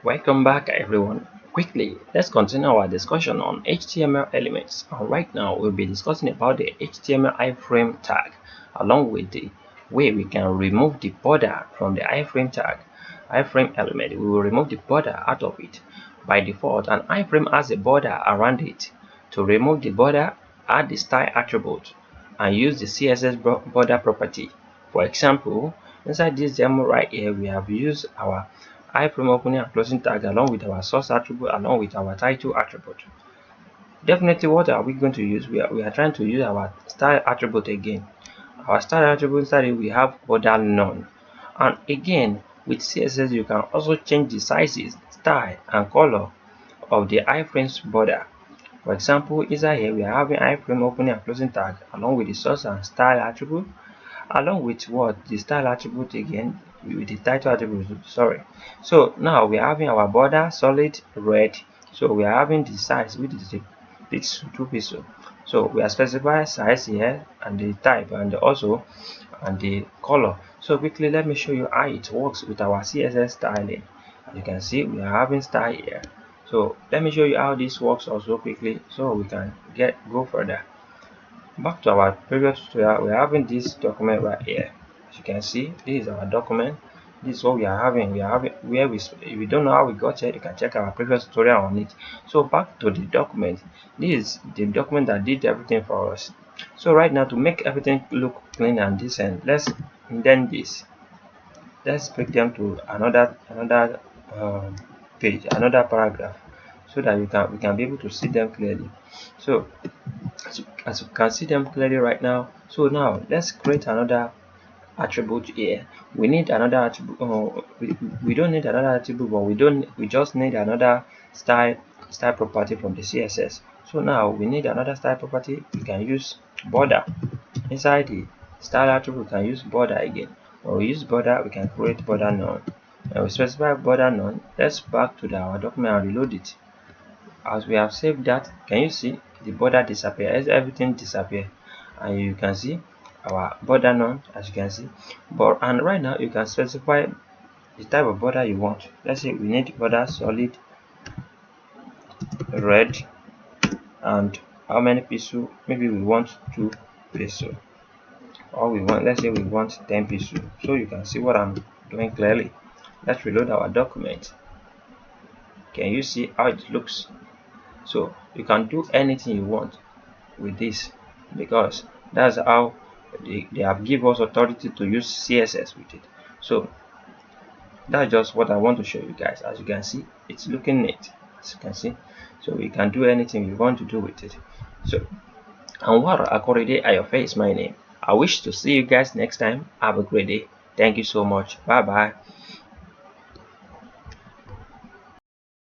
Welcome back everyone. Quickly, let's continue our discussion on HTML elements. Right now, we'll be discussing about the HTML iframe tag along with the way we can remove the border from the iframe tag. Iframe element, we will remove the border out of it. By default, an iframe has a border around it. To remove the border, add the style attribute and use the CSS border property. For example, inside this demo right here, we have used our iframe opening and closing tag along with our source attribute along with our title attribute. Definitely, what are we going to use? We are trying to use our style attribute again. Our style attribute inside it, we have border none. And again, with CSS, you can also change the sizes, style, and color of the iframe's border. For example, inside here, we are having iframe opening and closing tag along with the source and style attribute, along with what the style attribute again with the title attribute, sorry. So now we are having our border solid red, so we are having the size which is it's 2 pixels. So we are specifying size here and the type and also and the color. So quickly, let me show you how it works with our CSS styling. As you can see, we are having style here. So let me show you how this works also quickly so we can go further. Back to our previous tutorial, we're having this document right here. As you can see, this is our document. This is what we are having. We are having where if you don't know how we got here, you can check our previous tutorial on it. So back to the document. This is the document that did everything for us. So right now, to make everything look clean and decent, let's indent this. Let's break them to another page, another paragraph, so that we can be able to see them clearly. So as you can see them clearly right now. So now let's create another attribute here. We need another attribute. We don't need another attribute, but we just need another style property from the CSS. So now we need another style property. We can use border. Inside the style attribute, we can use border again. When we use border, we can create border none. And we specify border none. Let's back to our document and reload it. As we have saved that, can you see the border disappear? As everything disappear, and you can see our border none, as you can see. And right now you can specify the type of border you want. Let's say we need border solid red, and how many pixels? Maybe we want 2 pixels, or let's say we want 10 pixels. So you can see what I'm doing clearly. Let's reload our document. Can you see how it looks? So you can do anything you want with this, because that's how they have given us authority to use CSS with it. So that's just what I want to show you guys. As you can see, it's looking neat, as you can see. So we can do anything you want to do with it. So Anwar Akorede Ayofe is my name. I wish to see you guys next time. Have a great day. Thank you so much. Bye bye.